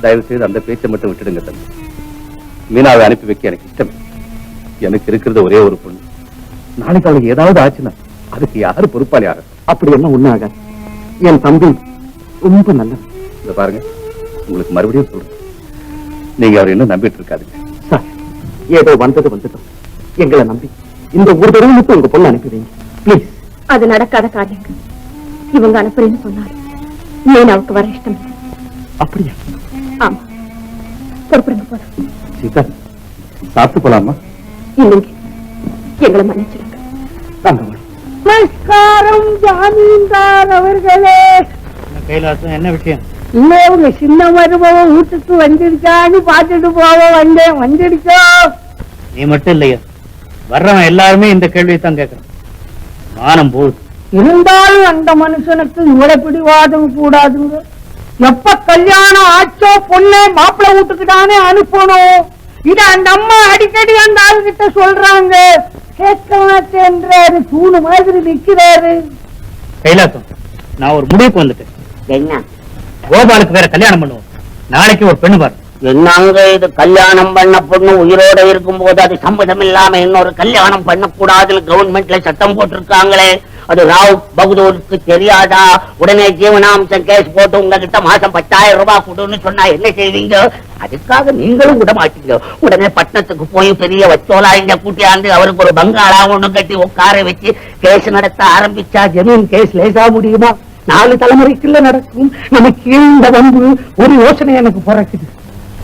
தயவு செய்து அந்த பேச்சை மட்டும் விட்டுடுங்க தம்பி. மீனாவை அனுப்பி வைக்க எனக்கு இஷ்டம். எனக்கு இருக்கிறது ஒரே ஒரு பொண்ணு. நாளைக்கு அவளுக்கு ஏதாவது ஆச்சுன்னா அதுக்கு யாரு பொறுப்பாளி ஆகும்? அப்படி என்ன ஒண்ணு ஆகாது. என் தம்பி ரொம்ப நல்ல. இத பாருங்க, உங்களுக்கு மறுபடியும் சொல்றேன், நீங்க அவர் இன்னும் நம்பிட்டு இருக்காதுங்க. சார், ஏதோ வந்துட்டோம். எங்களை நம்பி இந்த ஒரு தடவை மட்டும் உங்க பொண்ணு அனுப்பிடுங்க பிளீஸ். அது நடக்காத காரியங்க. இவங்க அனுப்புறேன்னு சொன்னாரு. மீனாவுக்கு வர இஷ்டம். அப்படியா? ஆமா, பொறுப்புங்க போல. சீதா, சாப்பிட்டு போலாமா? இல்லைங்க, எங்களை மன்னிச்சிருங்க. நமஸ்காரம் ஜாமீன்தார் அவர்களே. கைலாசம், என்ன விஷயம்? இல்ல, உங்க சின்ன மருமக வீட்டுக்கு வந்துருச்சான்னு பாத்துட்டு போக வந்தேன். வந்துருச்சோ? நீ மட்டும் இல்லையா, வர்றவன் எல்லாருமே இந்த கேள்வியை தான் கேட்கறான். மானம் போகுது. இருந்தாலும் அந்த மனுஷனுக்கு இவ்வளவு பிடிவாதம் கூடாதுங்க. எப்ப கல்யாணம் ஆச்சோ பொண்ணு மாப்பிள்ளை வீட்டுக்கு தானே அனுப்பணும். இத அந்த அம்மா அடிக்கடி அந்த ஆளுகிட்ட சொல்றாங்க. கேட்க மாட்டேன்றாரு, தூணு மாதிரி நிக்கிறாரு. கைலாசம், நான் ஒரு முடிவுக்கு வந்துட்டேன். என்ன? கோபாலுக்கு வேற கல்யாணம் பண்ணுவோம். நாளைக்கு ஒரு பெண்ணு பாரு. என்னங்க இது, கல்யாணம் பண்ண பொண்ணு உயிரோட இருக்கும் போது அது சம்மதம் இல்லாம இன்னொரு கல்யாணம் பண்ணக்கூடாதுன்னு கவர்மெண்ட்ல சட்டம் போட்டிருக்காங்களே, அது ராவ் பகதூருக்கு தெரியாதா? உடனே ஜீவனாம்சம் கேஸ் போட்டு உங்ககிட்ட மாசம் 10,000 ரூபாய் கொடுன்னு சொன்னா என்ன செய்வீங்க? அதுக்காக நீங்களும் விட மாட்டீங்க. உடனே பட்டணத்துக்கு போய் பெரிய வச்சோலா இங்க கூட்டியாந்து அவருக்கு ஒரு பங்களா ஒண்ணு கட்டி உட்கார வச்சு கேஸ் நடத்த ஆரம்பிச்சா ஜமீன் கேஸ் லேசா முடியுமா? 4 தலைமுறைக்குள்ள நடக்கும். நமக்கு இந்த வம்பு ஒரு யோசனை எனக்கு பிறக்குது.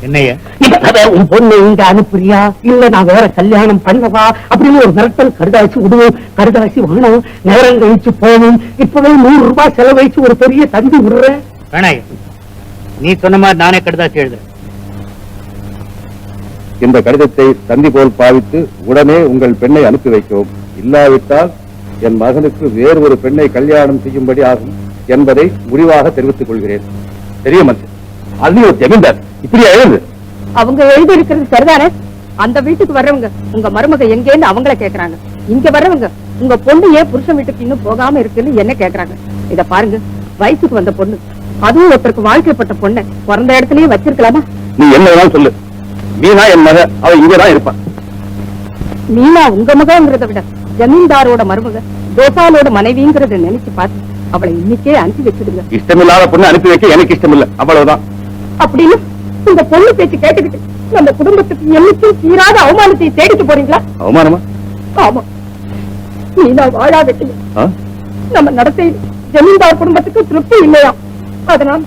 என்னையா? இப்பவே உன் பொண்ணு இங்க அனுப்புறியா, இல்ல நான் வேற கல்யாணம் பண்ணவா அப்படின்னு ஒரு மிரட்டல் கடுதாசி விடுவோம். கடுதாசி வேணும், நேரம் கழிச்சு போகணும். இப்பவே 100 ரூபாய் செலவழிச்சு ஒரு பெரிய தந்தி விடுறேன். வேணாயா, நீ சொன்ன மாதிரி நானே கடுதாசி எழுதுறேன். இந்த கடிதத்தை தந்தி போல் பாவித்து உடனே உங்கள் பெண்ணை அனுப்பி வைக்கவும். இல்லாவிட்டால் என் மகனுக்கு வேறு ஒரு பெண்ணை கல்யாணம் செய்யும்படி ஆகும் என்பதை முடிவாக தெரிவித்துக் கொள்கிறேன். தெரிய மந்திரி, அது ஒரு ஜமீன்தார் இப்படியா எழுது? அவங்க எழுதி இருக்கிறது சரிதானே? அந்த வீட்டுக்கு வர்றவங்க உங்க மருமக எங்கேன்னு அவங்கள கேக்குறாங்க. இங்க வர்றவங்க உங்க பொண்ணு ஏன் புருஷன் வீட்டுக்கு இன்னும் போகாம இருக்குன்னு என்ன கேக்குறாங்க. இத பாருங்க, வயசுக்கு வந்த பொண்ணு, அதுவும் ஒருத்தருக்கு வாழ்க்கைப்பட்ட பொண்ணை பிறந்த இடத்துலயே வச்சிருக்கலாமா? நீ என்ன வேணாலும் சொல்லு, மீனா என் மக, அவ இங்கதான் இருப்பான். மீனா உங்க மகங்கிறத விட ஜமீன்தாரோட மருமக, கோபாலோட மனைவிங்கிறத நினைச்சு பார்த்து அவளை இன்னைக்கே அனுப்பி வச்சிடுங்க. இஷ்டமில்லாத பொண்ணு அனுப்பி வைக்க எனக்கு இஷ்டம் இல்ல, அவ்வளவுதான். அப்படின்னு உங்க பொண்ணு பேச்சு கேட்டுக்கிட்டு நம்ம குடும்பத்துக்கு என்னைக்கும் தீராத அவமானத்தை தேடிட்டு போறீங்களா? அவமானமா? ஆமா, மீனா வாழா வெட்டி நம்ம நடத்தை ஜமீன்தார் குடும்பத்துக்கு திருப்தி இல்லையா? அதனால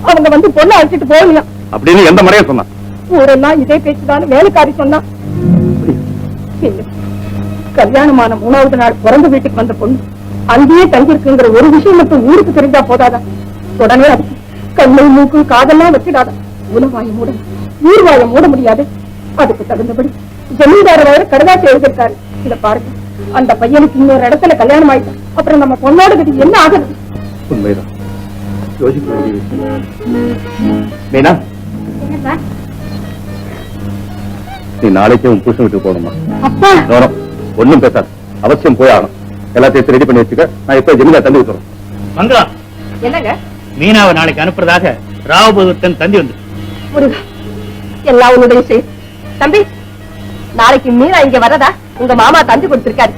அவங்க வந்து பொண்ணை அழைச்சிட்டு போகலையா அப்படின்னு எந்த முறையா சொன்னா? ஊரெல்லாம் இதே பேச்சுதானு வேலைக்காரி சொன்னா. கல்யாணமான 3வது நாள் பிறந்த வீட்டுக்கு வந்த பொண்ணு அங்கேயே தங்கியிருக்குங்கிற ஒரு விஷயம் மட்டும் ஊருக்கு தெரிஞ்சா போதாதா? உடனே அதுக்கு கண்ணை மூக்கு காதெல்லாம் வச்சிடாத. உலவாய மூட ஊர்வாய மூட முடியாது. அதுக்கு தகுந்தபடி ஜமீன்தார வேற கடுதாசி எழுதிருக்காரு. இத பாருங்க, அந்த பையனுக்கு இன்னொரு இடத்துல கல்யாணம் ஆயிட்டா அப்புறம் நம்ம பொண்ணோட கதி என்ன ஆகுது? உண்மைதான், யோசிக்க வேண்டிய விஷயம். மீனா, நீ நாளைக்கே உன் புருஷன் வீட்டுக்கு போகணுமா? அப்பா ஒண்ணும் பேசாது, அவசியம் போய் ஆகணும். எல்லாத்தையும் ரெடி பண்ணி வச்சுக்க, நான் இப்ப ஜமீன்தார் தந்தி விட்டுறேன். மங்களா, என்னங்க? மீனாவை நாளைக்கு அனுப்புறதாக ராவ் பகதூர் தந்தி வந்து எல்லா உன்னுடைய செய்தி. தம்பி, நாளைக்கு மீனா இங்க வரதா உங்க மாமா தந்தி கொடுத்திருக்காரு.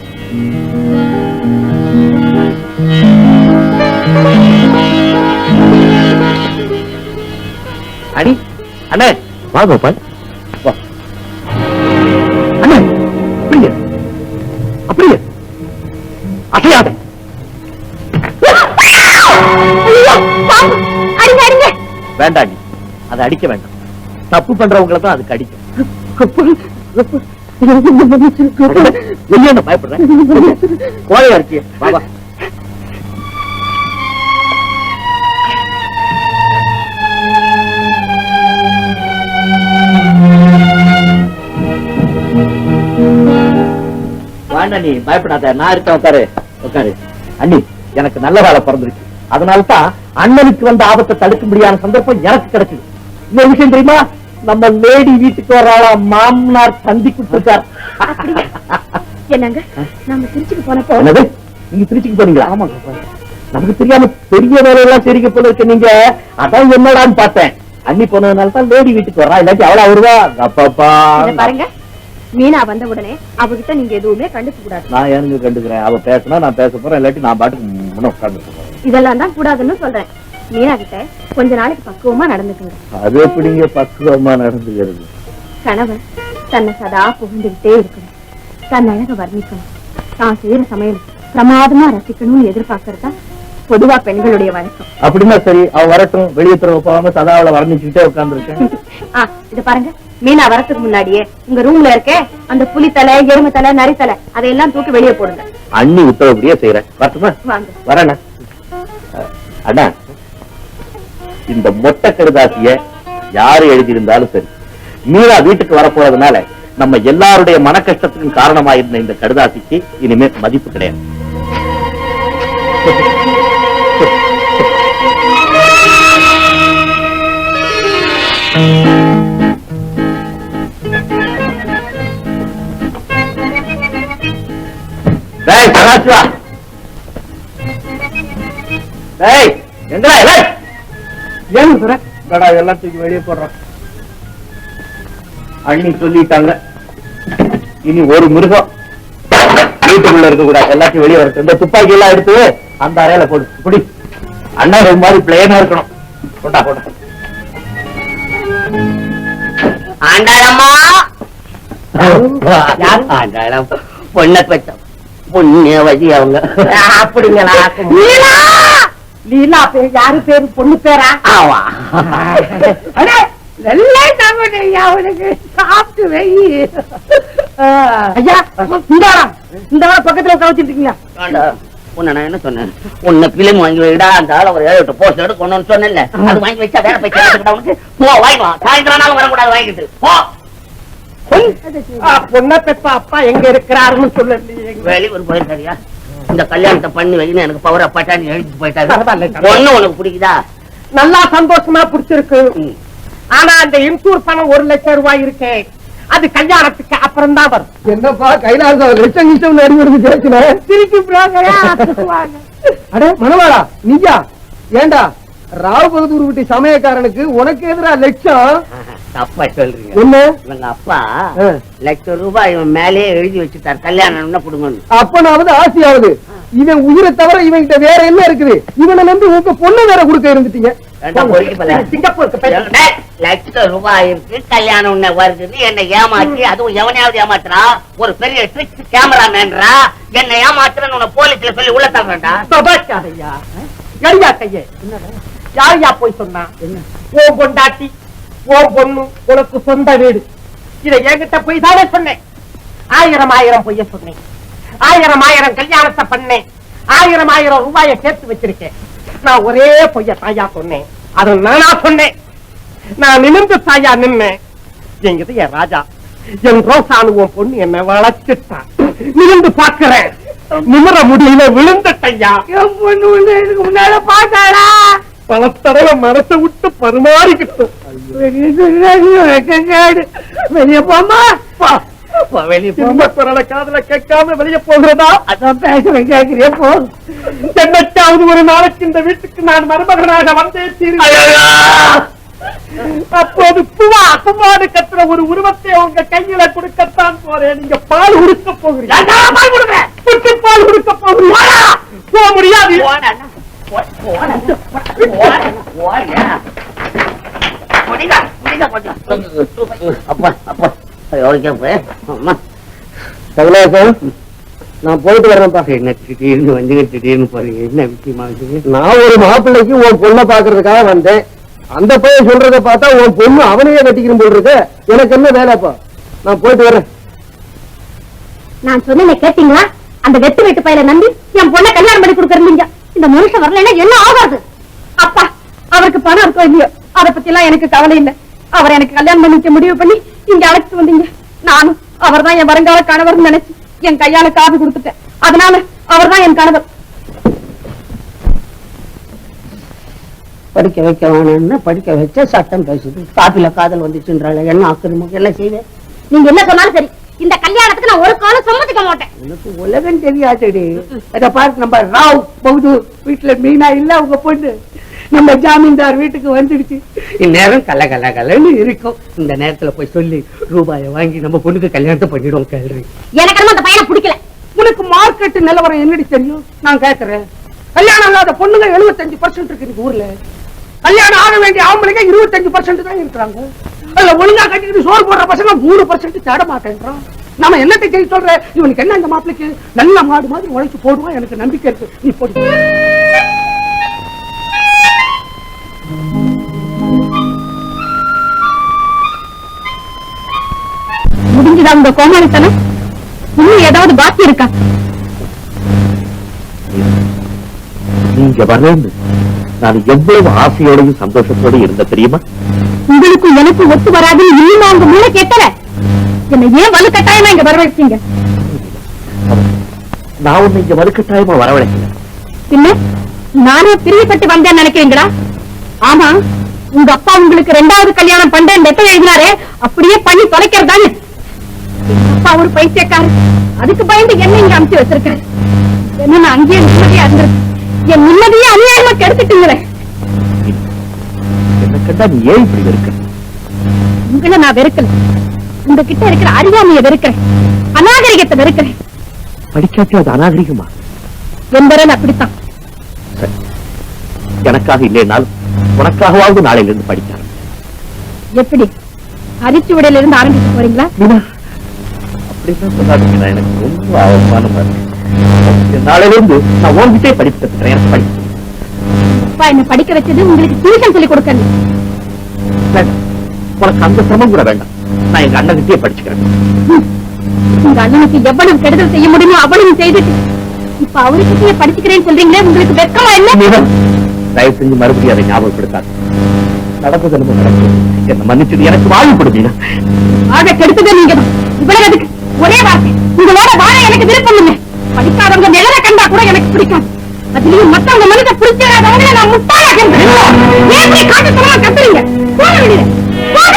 அடி அண்ணே, வா கோபால், வா. அண்ணே, அப்படியே அப்படியே அசையாத. வேண்டாம், அதை அடிக்க வேண்டாம். தப்பு பண்றவங்களை தான் அதுக்கு அடிக்கும். பயப்படுறேன், கோழையா இருக்கிய. பாபா, வேண்டாம், நீ பயப்படாத, நான் இருக்கேன். உட்காரு உட்காரு. அண்ணி, எனக்கு நல்ல வேலை பிறந்திருக்கு. அதனால்தான் அண்ணனுக்கு வந்த ஆபத்தை தடுக்க முடியாத சந்தர்ப்பம் எனக்கு கிடைச்சது. இன்னொரு விஷயம் தெரியுமா? நம்ம லேடி வீட்டுக்கு வராளா மாமனார் தந்தி கொடுத்திருக்கார். என்னங்க, நாம திருச்சிக்கு போனப்போ நீங்க திருச்சிக்கு போனீங்களா? ஆமா, நமக்கு தெரியாம பெரிய வேலையெல்லாம் சரிக்க போல இருக்க நீங்க. அதான் என்னடான்னு பார்த்தேன். அண்ணி போனதுனால தான் லேடி வீட்டுக்கு வர்றா, இல்லாட்டி அவளா வருவா? அப்பாப்பா பாருங்க, மீனா வந்த உடனே அவகிட்ட நீங்க எதுவுமே கண்டுக்க கூடாது. நான் எனக்கு கண்டுக்கிறேன். அவ பேசினா நான் பேச போறேன், இல்லாட்டி நான் பாட்டுக்கு முன்ன உட்கார்ந்து போறேன். இதெல்லாம் தான் கூடாதுன்னு சொல்றேன். மீனா கிட்ட கொஞ்ச நாளைக்கு பக்குவமா நடந்துக்குங்க. அது எப்படிங்க பக்குவமா நடந்துக்கிறது? கணவன் தன்னை சதா புகுந்துகிட்டே இருக்கணும், தன் அழக வர்ணிக்கணும், தான் செய்யற சமையல் பிரமாதமா ரசிக்கணும்னு எதிர்பார்க்கறதா பொதுவா பெண்களுடைய வழக்கம். அப்படின்னா சரி, அவ வரட்டும். வெளியே துறவு போகாம சதா அவளை வர்ணிச்சுக்கிட்டே உட்கார்ந்துருக்கேன். இது பாருங்க, மீனா வரத்துக்கு முன்னாடியே உங்க ரூம்ல இருக்க அந்த புலி தலை, எருமை தலை, நரி தலை அதையெல்லாம் தூக்கி வெளியே போடுங்க. அண்ணி உத்தரவுப்படியே செய்யறேன். வரட்டுமா? வாங்க. வரண்ணா. அண்ணா, இந்த மொட்டை கடுதாசிய யாரு எழுதியிருந்தாலும் சரி, மீரா வீட்டுக்கு வரப்போறதுனால நம்ம எல்லாருடைய மன கஷ்டத்துக்கும் காரணமாயிருந்த இந்த கடுதாசிக்கு இனிமே மதிப்பு கிடையாது. எல்லாத்துக்கும் வெளியே போடுறான். அண்ணி சொல்லிட்டாங்க, இனி ஒரு மிருகம் வீட்டுக்குள்ள இருக்க கூடாது, எல்லாத்தையும் வெளியே வரட்டும். இந்த துப்பாக்கி எல்லாம் எடுத்து அந்த அறையில போடு. இப்படி அண்ணா ஒரு மாதிரி பிளேனா இருக்கணும். போட்டா போட்டா. ஆண்டாளம்மா, ஆண்டாளம் பொண்ணை பெற்ற புண்ணியவதி அவங்க. அப்படிங்களா? லீலா பேர் யாரு பேரு? பொண்ணு பேரா? ஆமா. அவனுக்கு சாப்பிட்டு வை. ஐயா, இந்த பக்கத்துல கவச்சிருக்கீங்களா? உன்னை நான் என்ன சொன்னேன்? உன்னை பிலிம் வாங்கி வைடா, அந்த ஆள ஒரு 7-8 போஸ்ட் எடுக்கணும்னு சொன்னேன்ல, அது வாங்கி வச்சா வேலை போய் கேட்டுக்கிட்டவனுக்கு போ, வாங்கிக்கலாம். சாயந்தரம் வரக்கூடாது, வாங்கிட்டு போ. பொண்ணை பெற்ற அப்பா எங்க இருக்கிறாருன்னு சொல்லி வெளியூர் போயிருக்காரியா? இந்த கல்யாணத்தை பண்ணி வைன்னு எனக்கு பவரா பட்டாணி எழுதிட்டு போயிட்டாரு. பொண்ணு உனக்கு பிடிக்குதா? நல்லா சந்தோஷமா பிடிச்சிருக்கு. ஆனா அந்த இன்சூர் பணம் 1 லட்சம் ரூபாய் இருக்கு, அது கல்யாணத்துக்கு அப்புறம் தான் வரும். என்னப்பா கைலாச லட்சம் கிட்டம் நடிகருக்கு பேசுன திருச்சி அடே மணவாளா, நீயா? ஏண்டா ராவ் பகதூர் வீட்டு சமயக்காரனுக்கு உனக்கு எதிரா லட்சம்? தப்பா சொல்றீங்க. என்ன? எங்க அப்பா லட்சம் ரூபாய் இவன் மேலேயே எழுதி வச்சுட்டார், கல்யாணம் கொடுங்கன்னு. அப்பனாவது ஆசையாவது. இவன் உயிரை தவிர இவன் கிட்ட வேற என்ன இருக்குது? இவனை நம்பி உங்க பொண்ணு வேற கொடுக்க இருந்துட்டீங்க. லட்சம் ரூபாய் இருக்கு, கல்யாணம் ஒண்ணு வருது, என்னை ஏமாற்றி, அதுவும் எவனையாவது ஏமாத்துறா, ஒரு பெரிய ட்ரிக் கேமராமேன்றா, என்னை ஏமாத்துறன்னு உன்னை போலீஸ்ல சொல்லி உள்ள தர்றா. யாரையா போய் சொன்னா? ஓம் பொண்டாட்டி, ஓம் பொண்ணு, உனக்கு சொந்த வீடு, இதை என்கிட்ட போய் தானே சொன்னேன். 1000 பொய்ய சொன்னேன், 1000 கல்யாணத்தை பண்ணேன், 1000 ரூபாயை சேர்த்து வச்சிருக்கேன். நான் ஒரே பொய்ய தாயா சொன்னேன், அது நானா சொன்னேன். நான் நிமிர்ந்து தாயா நின்னேன். எங்கது என் ராஜா, என் ரோசானுவம் பொண்ணு என்ன வளர்ச்சிட்டான். நிமிர்ந்து பாக்குறேன், நிமிர முடியல, விழுந்துட்டையா. என் பொண்ணு எனக்கு முன்னால பாத்தாளா? பல தடவை மனசை விட்டு பரிமாறிக்கிட்டோம். வெளியே போமா, வெளியே போமா. குரலை காதுல கேட்காம வெளியே போகிறதா? அதான் பேசுறேன், கேட்கிறே போ. என்னைக்காவது ஒரு நாளைக்கு இந்த வீட்டுக்கு நான் மருமகனாக வந்தே தீர்வேன். அப்போது புவா அசமாடு கத்துற ஒரு உருவத்தை உங்க கையில கொடுக்கத்தான் போறேன். நீங்க பால் உடுக்க போகிறீங்க. பால் உடுக்க போகிறீங்க. போக முடியாது. நான் போயிட்டு வரேன்ப்பா. என்ன திடீர்னு வந்து திடீர்னு போறீங்க? என்ன விஷயமா வந்தீங்க? நான் ஒரு மாப்பிள்ளைக்கு உன் பொண்ணை பாக்குறதுக்காக வந்தேன். அந்த பையன் சொல்றத பார்த்தா உன் பொண்ணு அவனையே கட்டிக்கிறோம் போல் இருக்கு. எனக்கு என்ன வேலைப்பா? நான் போயிட்டு வரேன். நான் சொன்னேன் கேட்டீங்களா? அந்த வெட்டு வெட்டு பையல நம்பி என் பொண்ணை கல்யாணம் பண்ணி கொடுக்கறீங்க. இந்த மனுஷன் வரலன்னா என்ன ஆகாது? அப்பா, அவருக்கு பணம் இருக்கோ இல்லையோ அதை பத்தி எல்லாம் எனக்கு கவலை இல்லை. அவர் எனக்கு கல்யாணம் பண்ணிக்க முடிவு பண்ணி இங்க அழைச்சிட்டு வந்தீங்க. நானும் அவர் தான் என் வருங்கால கணவர் நினைச்சு என் கையால காபி கொடுத்துட்டேன். அதனால அவர் தான் என் கணவர். படிக்க வைக்க வேணும்னு படிக்க வச்ச சட்டம் பேசுது. காப்பில காதல் வந்துச்சுன்றாங்க. என்ன ஆக்கிரமம் என்ன செய்வேன்? நீங்க என்ன சொன்னாலும் சரி, இந்த கல்யாணத்துக்கு நான் ஒரு காலம் சம்மதிக்க மாட்டேன். எனக்கு உலகம் தெரியாதடி. அத பாரு, நம்ம ராவ் பகதூர் வீட்டுல மீனா இல்ல உங்க பொண்ணு. நம்ம ஜாமீன்தார் வீட்டுக்கு வந்துடுச்சு. இந்நேரம் கல்லன்னு இருக்கும். இந்த நேரத்துல போய் சொல்லி ரூபாயை வாங்கி நம்ம பொண்ணுக்கு கல்யாணத்தை பண்ணிடுவோம். கேள்வி எனக்கு அந்த பையனை பிடிக்கல. உனக்கு மார்க்கெட் நிலவரம் என்னடி தெரியும்? நான் கேட்கிறேன். கல்யாணம் ஆகாத பொண்ணுங்க 75% இருக்கு இந்த ஊர்ல. கல்யாணம் ஆக வேண்டிய ஆம்பளைங்க 25% தான் இருக்கிறாங்க. அதுல ஒழுங்கா கட்டிக்கிட்டு சோறு போடுற பசங்க 3% தேட மாட்டேன்றான். நாம என்னத்தை செய்ய சொல்ற? இவனுக்கு என்ன இந்த மாப்பிளைக்கு நல்ல மாடு மாதிரி உழைச்சு போடுவான். எனக்கு நம்பிக்கை இருக்கு. நீ போடு. முடிஞ்சுதா உங்க கோமாளித்தனம்? இன்னும் ஏதாவது பாக்கி இருக்கா? நீங்க வரேன்னு நான் எவ்வளவு ஆசையோடையும் சந்தோஷத்தோடையும் இருந்த தெரியுமா? உங்களுக்கு எனக்கு ஒத்து வராது. இன்னும் உங்க மூளை கேட்கல. என்ன ஏன் வலுக்கட்டாயமா இங்க வரவழைச்சீங்க? நான் உன்னை இங்க வலுக்கட்டாயமா வரவழைக்கல. பின்ன நானே பிரியப்பட்டு வந்தேன்னு நினைக்கிறீங்களா? ஆமா, உங்க அப்பா உங்களுக்கு 2வது கல்யாணம் பண்றேன் லெட்டர் எழுதினாரே, அப்படியே பண்ணி தொலைக்கிறதானே? அப்பா ஒரு பைத்தியக்காரர். அதுக்கு பயந்து என்ன இங்க அனுப்பிச்சு வச்சிருக்காரு. என்ன நான் அங்கேயே நிம்மதியா இருந்திருக்கேன். என் நிம்மதியே அநியாயமா கெடுத்துட்டீங்களே. என்ன கண்டா நீ ஏன் இப்படி வெறுக்க? உங்களை நான் வெறுக்கல. உங்ககிட்ட இருக்கிற அறியாமையை வெறுக்கிறேன். அநாகரிகத்தை வெறுக்கிறேன். படிக்காட்டி அது அநாகரிகமா? என்பவர்கள் அப்படித்தான். எனக்காக இல்லைனாலும் உனக்காகவாவது நாளையில இருந்து படிக்காரு. எப்படி? அரிச்சுவடையில இருந்து ஆரம்பிச்சு போறீங்களா? அப்படிதான் சொல்லாதீங்க. எனக்கு ரொம்ப அவமானமா இருக்கு. நாளையில இருந்து நான் ஓங்கிட்டே படிப்பு கத்துக்கிறேன். எனக்கு படிக்க அப்பா என்ன படிக்க வச்சது உங்களுக்கு டியூஷன் சொல்லி கொடுக்கணும். உனக்கு அந்த சிரமம் கூட வேண்டாம். நான் எங்க அண்ணன்கிட்டயே படிச்சுக்கிறேன். உங்க அண்ணனுக்கு எவ்வளவு கெடுதல் செய்ய முடியுமோ அவ்வளவு செய்துட்டு இப்ப அவருக்கிட்டே படிச்சுக்கிறேன்னு சொல்றீங்களே, உங்களுக்கு வெட்கமா இல்ல? தயவு செஞ்சு மறுபடியும் அதை ஞாபகப்படுத்தாது. நடந்தது நம்ம நடக்கும். என்ன மன்னிச்சது எனக்கு வாய்ப்பு கொடுத்தீங்க. ஆக கெடுத்தது நீங்க தான். இவ்வளவு அதுக்கு ஒரே வார்த்தை, உங்களோட வாழ எனக்கு விருப்பம் இல்லை. படிக்காதவங்க நிழலை கண்டா கூட எனக்கு பிடிக்கும். அதுலயும் மத்தவங்க மனதை பிடிச்சாதவங்க நான் முட்டாளாக ஏன் காட்டுத்தனமா கத்துறீங்க? போக வேண்டியது போக.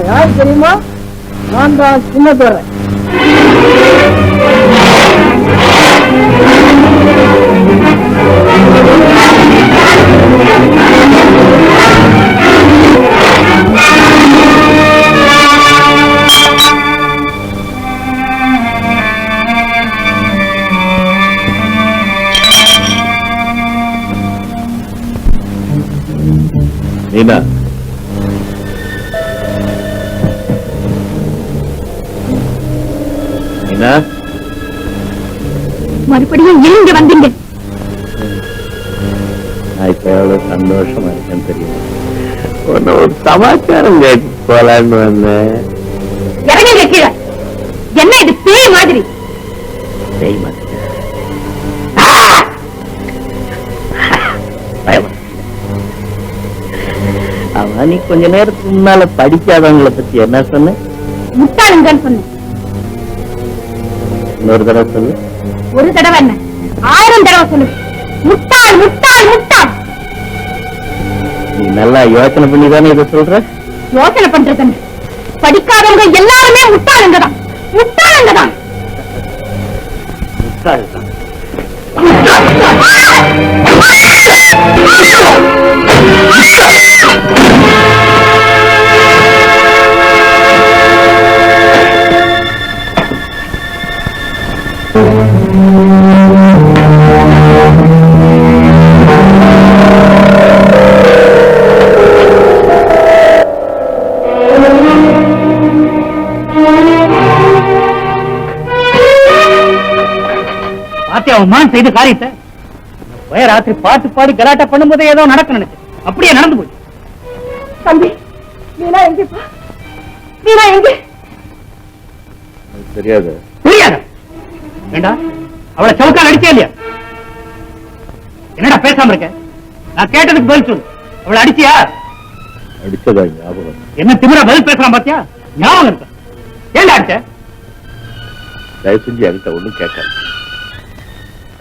யாரு தெரியுமா? நான் தான் சின்ன துறை. மீனா, மீனா, மறுபடியும் ஏன் இங்க வந்தீங்க? நான் இப்ப எவ்வளவு சந்தோஷமா இருக்கேன்னு தெரியும். உன்னை ஒரு சமாச்சாரம் கேட்டு போலான்னு வந்தேன். இறங்குங்க கீழே. என்ன இது பேய் மாதிரி? பேய் மாதிரி அவன் நீ கொஞ்ச நேரத்துக்கு முன்னால படிக்காதவங்களை பத்தி என்ன சொன்ன? முட்டாளுங்கன்னு சொன்னேன். இன்னொரு தடவை சொல்லு. ஒரு தடவை என்ன 1000 தடவை சொல்லு. முட்டாள் முட்டாள் முட்டாள். நீ நல்லா யோசனை பண்ணி தானே இதை சொல்ற? யோசனை பண்றது படிக்காதவங்க எல்லாருமே முட்டாளுங்க தான். முட்டாளுங்க தான். அவன் செய்த காரியத்தை ராத்திரி பாட்டு பாடி கலாட்டா பண்ணும்போது ஏதோ நடக்க நினைச்சு அப்படியே நடந்து போய். தம்பி, வீணா எங்கப்பா? வீணா எங்க? தெரியாது. புரியாத வேண்டா. அவளை சவுக்கா நடிச்சே இல்லையா? என்னடா பேசாம இருக்க? நான் கேட்டதுக்கு பதில் சொல்லு. அவளை அடிச்சியா? அடிச்சதா ஞாபகம்? என்ன திமிரா பதில் பேசுறான் பாத்தியா? ஞாபகம் இருக்க? ஏன் அடிச்ச? தயவு செஞ்சு என்கிட்ட ஒண்ணும் கேட்காது.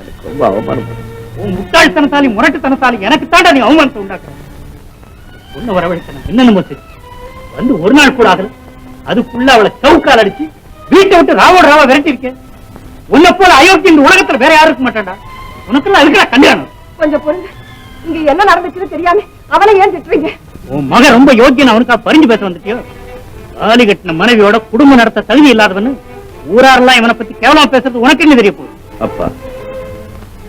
எனக்கு ரொம்ப அவமானம். உன் முட்டாள்தனத்தாலி முரட்டுத்தனத்தாலி எனக்கு தாண்டா நீ அவமானத்தை உண்டாக்குற. பொண்ணு வரவழைக்கணும் என்னென்னமோ செஞ்சு வந்து ஒரு நாள் கூட ஆகல. அதுக்குள்ள அவளை சவுக்கால் அடிச்சு வீட்டை விட்டு ராவோட ராவா விரட்டி இருக்கேன். உன்னை போல அயோக்கிய இந்த உலகத்துல வேற யாரும் இருக்க மாட்டான்டா. உனக்குள்ள அதுக்கு கல்யாணம். கொஞ்சம் பொருங்க, இங்க என்ன நடந்துச்சுன்னு தெரியாம அவனை ஏன் திட்டுறீங்க? உன் மகன் ரொம்ப யோக்கியன், அவனுக்கா பறிஞ்சு பேச வந்துட்டியோ? தாலி கட்டின மனைவியோட குடும்பம் நடத்த தகுதி இல்லாதவன்னு ஊராரெல்லாம் இவனை பத்தி கேவலமா பேசுறது உனக்கு என்ன தெரிய போகுது? அப்பா,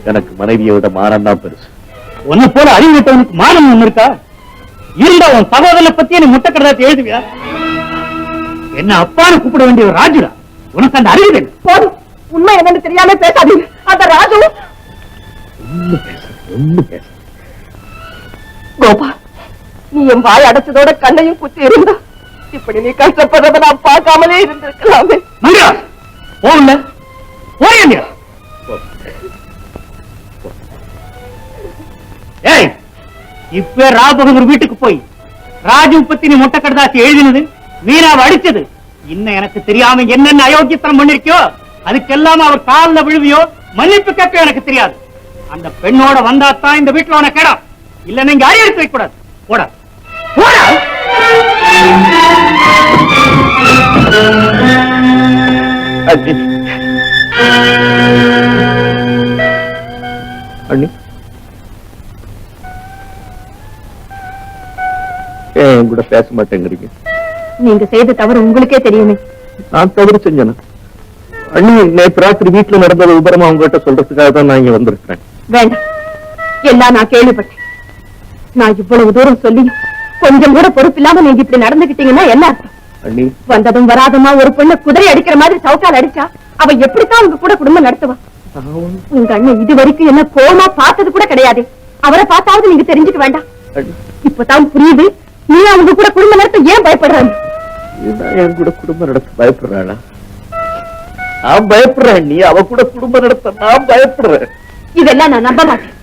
எனக்கு மனைவியோட மானம் தான் பெருசு. உன்னை போல அறிவு விட்டவனுக்கு மானம் ஒண்ணு இருக்கா? இருந்தா உன் சகோதரனை பத்தி நீ முட்டை கடைதாத்தி எழுதுவியா? என்ன அப்பான்னு கூப்பிட வேண்டிய ஒரு ராஜுடா. உனக்கு அந்த அறிவு இல்லை. போதும், உண்மை என்னன்னு தெரியாம பேசாதீங்க. அந்த ராஜு கோபா, நீ என் வாய் அடைச்சதோட கண்ணையும் குத்தி இருந்தா இப்படி நீ கஷ்டப்படுறத நான் பார்க்காமலே இருந்திருக்கலாமே. மங்கா போகல போறியா? ஏய், இப்ப ராபகதூர் வீட்டுக்கு போய் ராஜு பத்தி நீ முட்டை கடைதாசி எழுதினது, வீணாவை அடிச்சது இன்னும் எனக்கு தெரியாம என்னென்ன அயோக்கியத்தனம் பண்ணிருக்கியோ அதுக்கெல்லாம் அவர் காலில் விழுவியோ மன்னிப்பு கேட்க எனக்கு தெரியாது. அந்த பெண்ணோட வந்தாத்தான் இந்த வீட்டுல உன கேடா. இல்ல நீங்க அரியெடுத்து வைக்க கூடாது. போடா போடா. அண்ணி, ஏன் கூட பேச மாட்டேங்கிறீங்க? நீங்க செய்த தவறு உங்களுக்கே தெரியுமே. நான் தவறு செஞ்சேன் அண்ணி. நேற்று ராத்திரி வீட்டுல நடந்தது விபரமா உங்ககிட்ட சொல்றதுக்காக தான் நான் இங்க வந்திருக்கிறேன். வேண்டாம், எல்லாம் நான் கேள்விப்பட்டேன். நான் இவ்வளவு தூரம் சொல்லி கொஞ்சம் கூட பொறுப்பில்லாம நீங்க இப்படி நடந்துகிட்டீங்கன்னா என்ன அர்த்தம்? அண்ணி, வந்ததும் வராதமா ஒரு பொண்ணு குதிரை அடிக்கிற மாதிரி சவுக்கால் அடிச்சா அவ எப்படித்தான் உங்க கூட குடும்பம் நடத்துவா? உங்க அண்ணன் இது வரைக்கும் என்ன கோமா பார்த்தது கூட கிடையாது. அவரை பார்த்தாவது நீங்க தெரிஞ்சுக்க வேண்டாம். இப்பதான் புரியுது நீ அவங்க கூட குடும்பம் நடத்த ஏன் பயப்படுறாங்க. என் கூட குடும்பம் நடத்த பயப்படுறாளா? நான் பயப்படுறேன். நீ அவ கூட குடும்பம் நடத்த நான் பயப்படுறேன். இதெல்லாம் நான் நம்ப மாட்டேன்.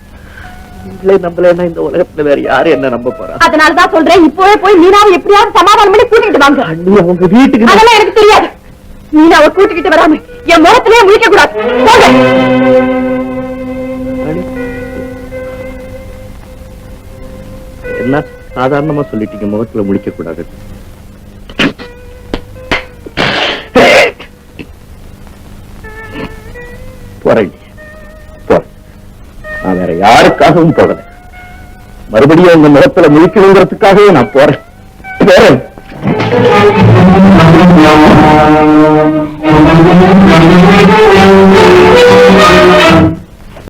நீங்களே நம்பலன்னா இந்த உலகத்துல வேற யாரு என்ன நம்ப போறா? அதனாலதான் சொல்றேன், இப்பவே போய் மீனாவை எப்படியாவது சமாதானம் பண்ணி கூட்டிட்டு வாங்க. அண்ணி, அவங்க வீட்டுக்கு அதெல்லாம் எனக்கு தெரியாது. மீனாவை கூட்டிக்கிட்டு வராம என் முகத்திலே முழிக்க கூடாது. போங்க. எல்லாம் சாதாரணமா சொல்லிட்டீங்க, முகத்துல முழிக்க கூடாது. போறேன். நான் வேற யாருக்காகவும் போகல. மறுபடியும் உங்க முகத்துல முழிக்கணுங்கிறதுக்காகவே நான் போறேன்.